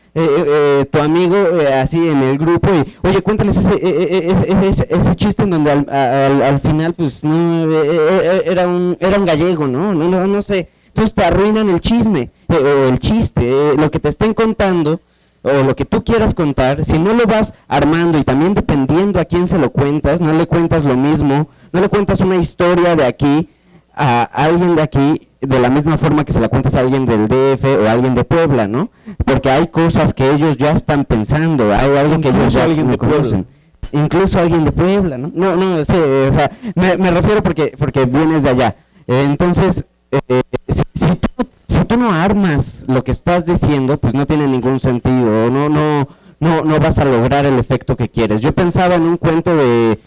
tu amigo así en el grupo y, oye, cuéntales ese chiste en donde al final, pues, no, era un gallego, ¿no? No sé. Entonces te arruinan el chisme, o el chiste, lo que te estén contando, o lo que tú quieras contar, si no lo vas armando y también dependiendo a quién se lo cuentas, no le cuentas lo mismo, no le cuentas una historia de aquí a alguien de aquí de la misma forma que se la cuentas a alguien del DF o a alguien de Puebla, ¿no? Porque hay cosas que ellos ya están pensando, hay algo que ellos ya alguien de conocen. Incluso alguien de Puebla, ¿no? No, sí, o sea, me refiero porque vienes de allá. Entonces, si tú no armas lo que estás diciendo, pues no tiene ningún sentido, no vas a lograr el efecto que quieres. Yo pensaba en un cuento de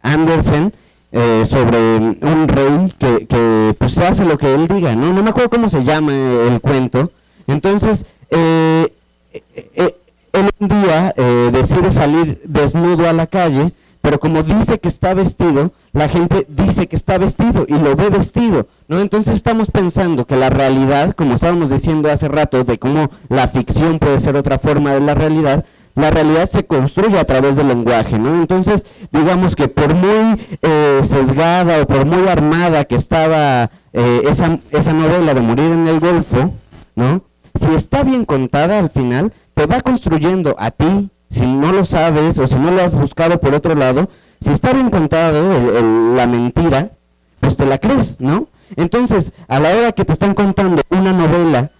Andersen, sobre un rey que pues hace lo que él diga, ¿no? No me acuerdo cómo se llama el cuento. Entonces, él un día decide salir desnudo a la calle, pero como dice que está vestido, la gente dice que está vestido y lo ve vestido, ¿no? Entonces estamos pensando que la realidad, como estábamos diciendo hace rato, de cómo la ficción puede ser otra forma de la realidad se construye a través del lenguaje, ¿no? Entonces, digamos que por muy sesgada o por muy armada que estaba esa novela de Morir en el Golfo, ¿no? Si está bien contada al final, te va construyendo a ti, si no lo sabes o si no lo has buscado por otro lado, si está bien contado la mentira, pues te la crees, ¿no? Entonces, a la hora que te están contando una novela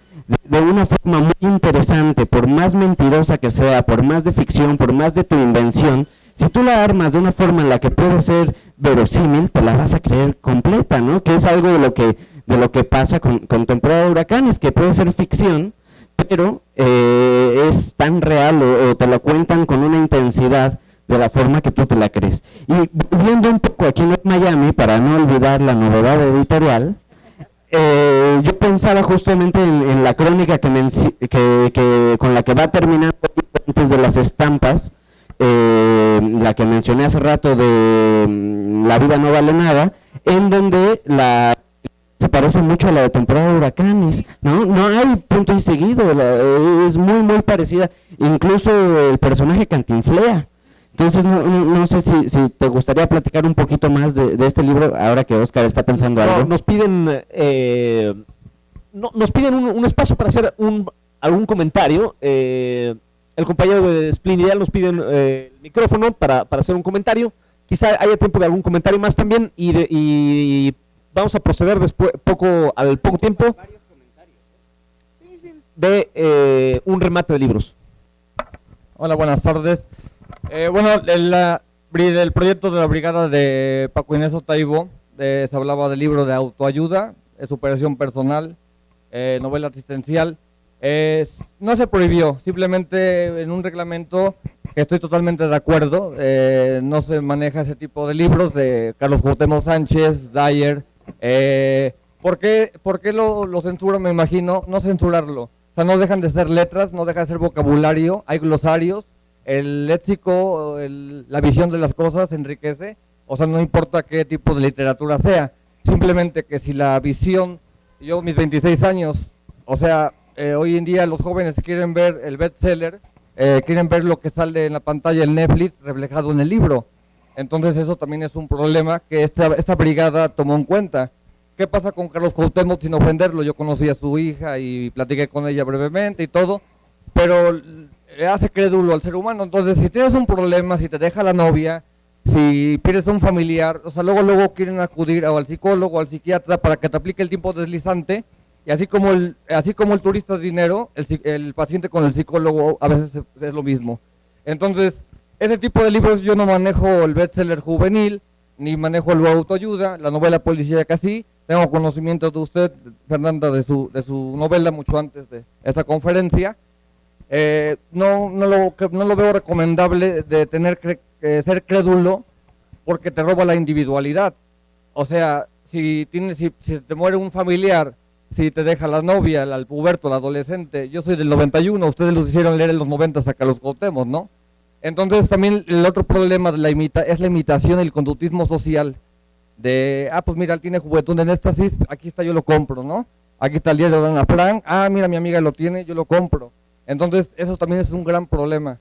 de una forma muy interesante, por más mentirosa que sea, por más de ficción, por más de tu invención, si tú la armas de una forma en la que puede ser verosímil, te la vas a creer completa, ¿no? Que es algo de lo que pasa con Temporada de Huracanes, que puede ser ficción, pero es tan real o te lo cuentan con una intensidad de la forma que tú te la crees. Y volviendo un poco aquí en Miami, para no olvidar la novedad editorial, yo pensaba justamente en la crónica que con la que va terminando antes de las estampas, la que mencioné hace rato de La vida no vale nada, en donde se parece mucho a la de Temporada de Huracanes, ¿no? No hay punto y seguido, es muy muy parecida, incluso el personaje cantinflea. Entonces, no sé si te gustaría platicar un poquito más de este libro, ahora que Oscar está pensando algo. Nos piden un espacio para hacer algún comentario. El compañero de Splin Ideal nos pide el micrófono para hacer un comentario. Quizá haya tiempo de algún comentario más también y vamos a proceder después, al poco tiempo de un remate de libros. Hola, buenas tardes. Bueno, el proyecto de la brigada de Paco Inés Otaibo, se hablaba del libro de autoayuda, superación personal, novela asistencial. No se prohibió, simplemente en un reglamento que estoy totalmente de acuerdo, no se maneja ese tipo de libros de Carlos Cuauhtémoc Sánchez, Dyer. ¿Por qué lo censuran? Me imagino, no censurarlo. O sea, no dejan de ser letras, no deja de ser vocabulario, hay glosarios. El léxico, la visión de las cosas enriquece, o sea, no importa qué tipo de literatura sea, simplemente que si la visión, yo mis 26 años, o sea, hoy en día los jóvenes quieren ver el bestseller, quieren ver lo que sale en la pantalla en Netflix reflejado en el libro, entonces eso también es un problema que esta brigada tomó en cuenta. ¿Qué pasa con Carlos Cuauhtémoc sin ofenderlo? Yo conocí a su hija y platiqué con ella brevemente y todo, pero hace crédulo al ser humano. Entonces, si tienes un problema, si te deja la novia, si pierdes a un familiar, o sea, luego quieren acudir al psicólogo, al psiquiatra para que te aplique el tiempo deslizante, y así como el turista es dinero, el paciente con el psicólogo a veces es lo mismo. Entonces, ese tipo de libros yo no manejo el bestseller juvenil, ni manejo el autoayuda, la novela policíaca sí. Tengo conocimiento de usted, Fernanda, de su novela mucho antes de esta conferencia. No lo veo recomendable de ser crédulo porque te roba la individualidad. O sea, si te muere un familiar, si te deja la novia, el puberto, el adolescente, yo soy del 91, ustedes los hicieron leer en los 90 a Carlos Cuauhtémoc, ¿no? Entonces también el otro problema de es la imitación y el conductismo social. Pues mira, él tiene Juventud en Éxtasis, aquí está, yo lo compro, ¿no? Aquí está el diario de Ana Frank, mira, mi amiga lo tiene, yo lo compro. Entonces eso también es un gran problema.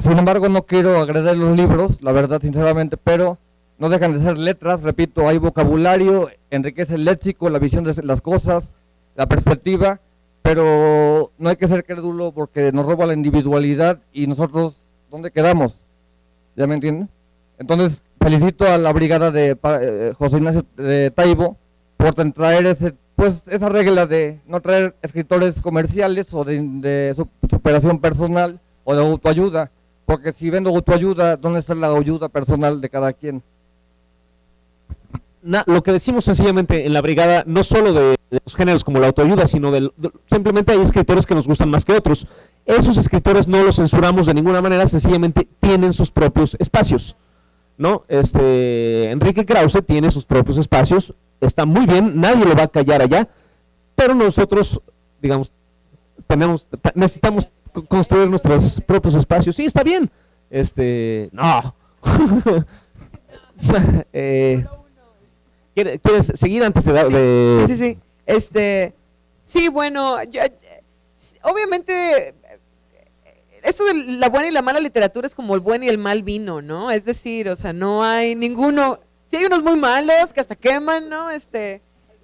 Sin embargo, no quiero agredir los libros, la verdad, sinceramente, pero no dejan de ser letras, repito, hay vocabulario, enriquece el léxico, la visión de las cosas, la perspectiva, pero no hay que ser crédulo porque nos roba la individualidad y nosotros, ¿dónde quedamos? ¿Ya me entienden? Entonces, felicito a la brigada de José Ignacio Taibo por traer esa regla de no traer escritores comerciales o de superación personal o de autoayuda, porque si vendo autoayuda, ¿dónde está la ayuda personal de cada quien? Lo que decimos sencillamente en la brigada, no solo de los géneros como la autoayuda, sino simplemente hay escritores que nos gustan más que otros. Esos escritores no los censuramos de ninguna manera, sencillamente tienen sus propios espacios, ¿no? Enrique Krause tiene sus propios espacios, está muy bien, nadie lo va a callar allá, pero nosotros, digamos, necesitamos construir nuestros propios espacios. Sí, está bien. No. ¿Quieres seguir antes de...? Sí. Sí, bueno, obviamente, esto de la buena y la mala literatura es como el buen y el mal vino, ¿no? Es decir, o sea, no hay ninguno... Sí hay unos muy malos que hasta queman, ¿no?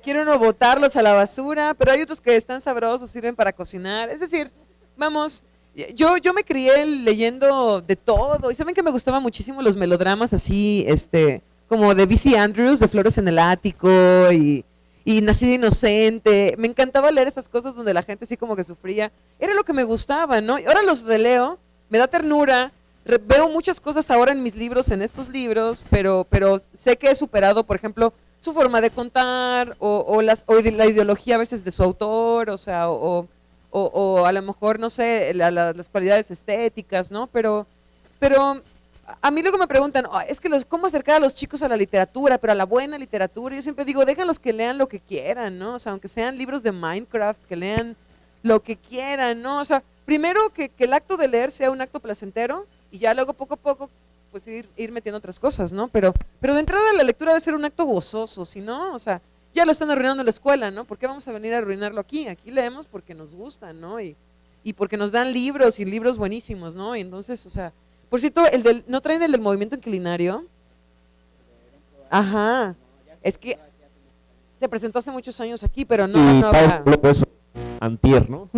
Quiere uno botarlos a la basura, pero hay otros que están sabrosos, sirven para cocinar. Es decir, vamos, yo me crié leyendo de todo, y saben que me gustaban muchísimo los melodramas así, como de B.C. Andrews, de Flores en el Ático, y Nacida Inocente. Me encantaba leer esas cosas donde la gente así como que sufría. Era lo que me gustaba, ¿no? Y ahora los releo, me da ternura, veo muchas cosas ahora en mis libros, en estos libros, pero sé que he superado, por ejemplo, su forma de contar, o la ideología a veces de su autor, o sea, o a lo mejor, no sé, las cualidades estéticas, ¿no? Pero a mí luego me preguntan, es que ¿cómo acercar a los chicos a la literatura, pero a la buena literatura? Yo siempre digo, déjenlos que lean lo que quieran, ¿no? O sea, aunque sean libros de Minecraft, que lean lo que quieran, ¿no? O sea, primero que el acto de leer sea un acto placentero, y ya luego poco a poco pues ir metiendo otras cosas, ¿no? Pero de entrada la lectura debe ser un acto gozoso, si no, o sea, ya lo están arruinando en la escuela, ¿no? ¿Por qué vamos a venir a arruinarlo aquí? Aquí leemos porque nos gustan, ¿no? Y porque nos dan libros y libros buenísimos, ¿no? Y entonces, o sea, por cierto, ¿no traen el del movimiento inclinario? Ajá, es que se presentó hace muchos años aquí, pero no habrá... Antier, ¿no?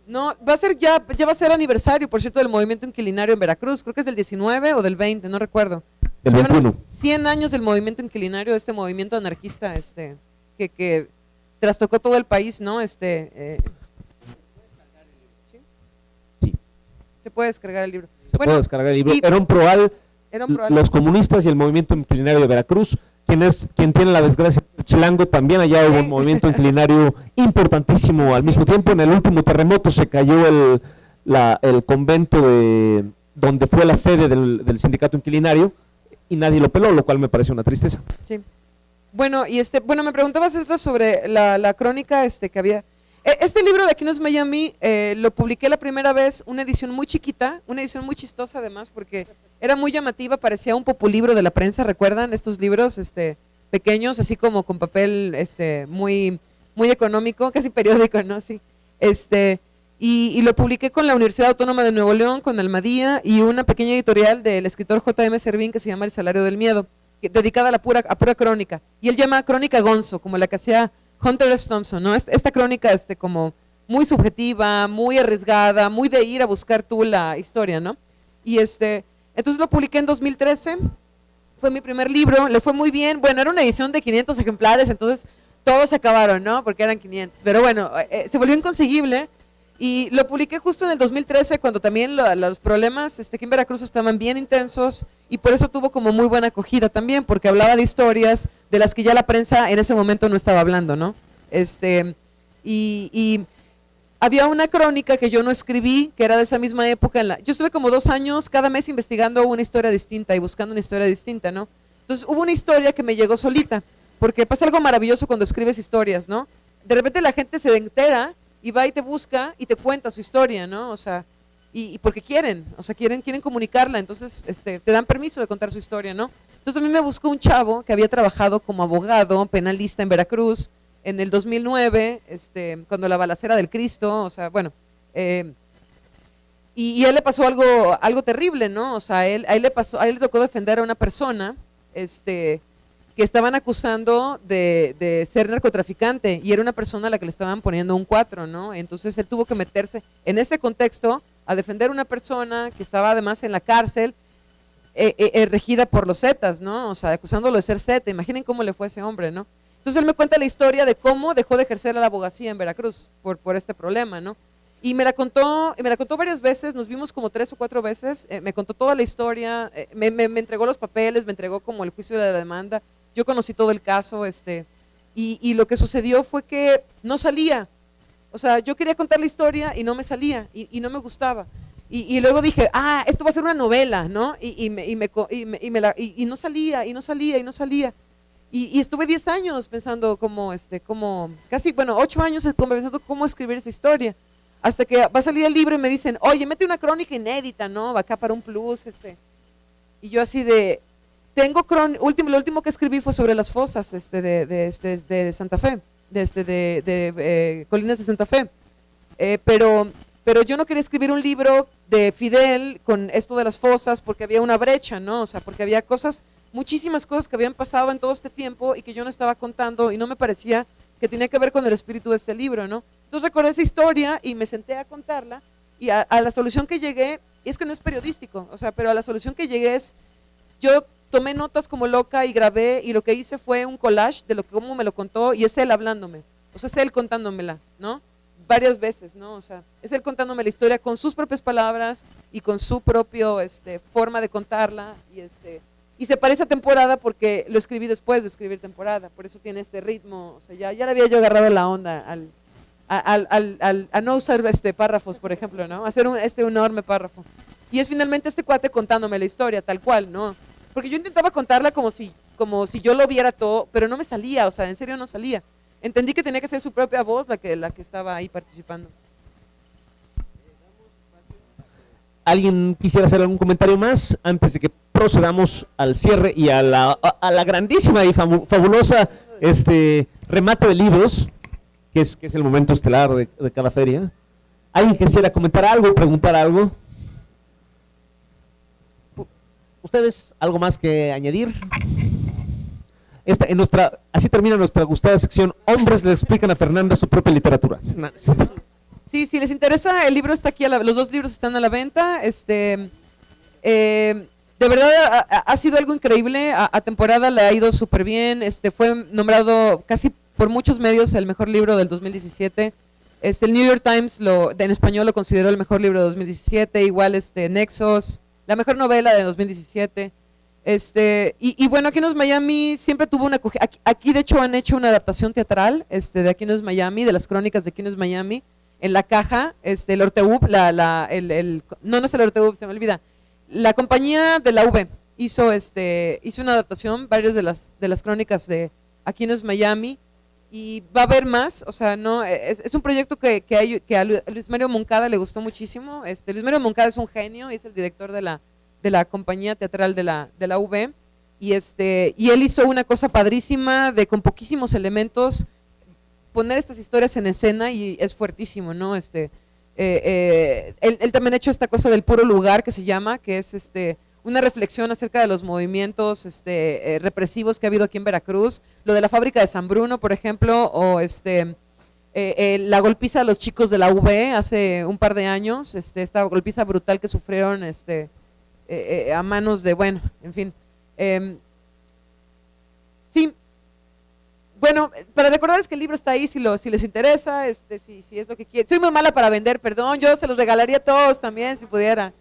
No, ya va a ser el aniversario, por cierto, del movimiento inquilinario en Veracruz. Creo que es del 19 o del 20, no recuerdo. Del 21. 100 años del movimiento inquilinario, este movimiento anarquista, que trastocó todo el país, ¿no? ¿Sí? Sí. Se puede descargar el libro. Puede descargar el libro. Era un proal. Los comunistas y el movimiento inclinario de Veracruz. Quien tiene la desgracia de Chilango, también allá hubo un movimiento inclinario importantísimo al mismo tiempo. En el último terremoto se cayó el convento donde fue la sede del sindicato inclinario y nadie lo peló, lo cual me parece una tristeza. Sí. Bueno, y me preguntabas sobre la crónica que había. Este libro de Aquí no es Miami lo publiqué la primera vez, una edición muy chiquita, una edición muy chistosa además, porque era muy llamativa, parecía un populibro de la prensa, ¿recuerdan? Estos libros pequeños, así como con papel muy, muy económico, casi periódico, ¿no? Sí. Y lo publiqué con la Universidad Autónoma de Nuevo León, con Almadía, y una pequeña editorial del escritor J.M. Servín que se llama El Salario del Miedo, dedicada a pura crónica. Y él llama Crónica Gonzo, como la que hacía Hunter S. Thompson, ¿no? Esta crónica como muy subjetiva, muy arriesgada, muy de ir a buscar tú la historia, ¿no? Y entonces lo publiqué en 2013, fue mi primer libro, le fue muy bien. Bueno, era una edición de 500 ejemplares, entonces todos se acabaron, ¿no? Porque eran 500, pero bueno, se volvió inconseguible. Y lo publiqué justo en el 2013, cuando también los problemas aquí en Veracruz estaban bien intensos, y por eso tuvo como muy buena acogida también, porque hablaba de historias de las que ya la prensa en ese momento no estaba hablando, ¿no? Y había una crónica que yo no escribí, que era de esa misma época. Yo estuve como 2 años cada mes investigando una historia distinta y buscando una historia distinta, ¿no? Entonces hubo una historia que me llegó solita, porque pasa algo maravilloso cuando escribes historias, ¿no? De repente la gente se entera y va y te busca y te cuenta su historia, ¿no? O sea, y porque quieren, o sea, quieren comunicarla, entonces te dan permiso de contar su historia, ¿no? Entonces a mí me buscó un chavo que había trabajado como abogado penalista en Veracruz en el 2009, cuando la balacera del Cristo, o sea, bueno, y a él le pasó algo terrible, ¿no? O sea, a él le tocó defender a una persona, que estaban acusando de ser narcotraficante, y era una persona a la que le estaban poniendo un 4, ¿no? Entonces él tuvo que meterse en ese contexto a defender a una persona que estaba además en la cárcel, regida por los Zetas, ¿no? O sea, acusándolo de ser Zeta. Imaginen cómo le fue a ese hombre, ¿no? Entonces él me cuenta la historia de cómo dejó de ejercer la abogacía en Veracruz por este problema, ¿no? Y me la contó varias veces, nos vimos como 3 o 4 veces, me contó toda la historia, me entregó los papeles, me entregó como el juicio de la demanda, yo conocí todo el caso, y lo que sucedió fue que no salía. O sea, yo quería contar la historia y no me salía, y no me gustaba. Y luego dije, esto va a ser una novela, ¿no? Y no salía, y no salía, y no salía. Y estuve 10 años pensando casi, 8 años pensando cómo escribir esta historia. Hasta que va a salir el libro y me dicen, oye, mete una crónica inédita, ¿no? Va acá para un plus, Y yo así de, lo último que escribí fue sobre las fosas de Santa Fe, de Colinas de Santa Fe. Pero yo no quería escribir un libro de Fidel con esto de las fosas porque había una brecha, ¿no? O sea, porque había muchísimas cosas que habían pasado en todo este tiempo y que yo no estaba contando y no me parecía que tenía que ver con el espíritu de este libro, ¿no? Entonces recordé esa historia y me senté a contarla y a la solución que llegué, y es que no es periodístico, o sea, pero a la solución que llegué es, yo tomé notas como loca y grabé, y lo que hice fue un collage de cómo me lo contó, y es él hablándome, o sea, es él contándomela, ¿no? Varias veces, ¿no? O sea, es él contándome la historia con sus propias palabras y con su propio forma de contarla, y se parece a Temporada porque lo escribí después de escribir Temporada, por eso tiene este ritmo, o sea, ya le había yo agarrado la onda a no usar párrafos, por ejemplo, ¿no? Hacer un enorme párrafo. Y es finalmente este cuate contándome la historia, tal cual, ¿no? Porque yo intentaba contarla como si yo lo viera todo, pero no me salía, o sea, en serio no salía. Entendí que tenía que ser su propia voz la que estaba ahí participando. ¿Alguien quisiera hacer algún comentario más antes de que procedamos al cierre y a la grandísima y fabulosa remate de libros, que es el momento estelar de cada feria? ¿Alguien quisiera comentar algo, preguntar algo? ¿Ustedes algo más que añadir? Así termina nuestra gustada sección. Hombres le explican a Fernanda su propia literatura. Sí, si les interesa, el libro está aquí, los 2 libros están a la venta. De verdad ha sido algo increíble. A Temporada le ha ido súper bien. Fue nombrado casi por muchos medios el mejor libro del 2017. El New York Times en español lo consideró el mejor libro de 2017. Igual Nexos, la mejor novela de 2017. Y bueno, Aquí no es Miami siempre tuvo una acogida. Aquí de hecho han hecho una adaptación teatral de Aquí no es Miami, de las crónicas de Aquí no es Miami. En La Caja, el Orteub, no es el Orteub, se me olvida. La compañía de la V hizo una adaptación, varias de las crónicas de Aquí no es Miami, y va a haber más, o sea, no, es un proyecto que a Luis Mario Moncada le gustó muchísimo. Luis Mario Moncada es un genio, y es el director de la compañía teatral de la V, y él hizo una cosa padrísima con poquísimos elementos, poner estas historias en escena, y es fuertísimo, ¿no? Él también ha hecho esta cosa del puro lugar, que se llama, que es una reflexión acerca de los movimientos represivos que ha habido aquí en Veracruz, lo de la fábrica de San Bruno, por ejemplo, o la golpiza a los chicos de la UV hace un par de años, esta golpiza brutal que sufrieron a manos de, bueno, en fin. Sí. Bueno, para recordarles que el libro está ahí si les interesa, si es lo que quieren. Soy muy mala para vender, perdón, yo se los regalaría a todos también si pudiera.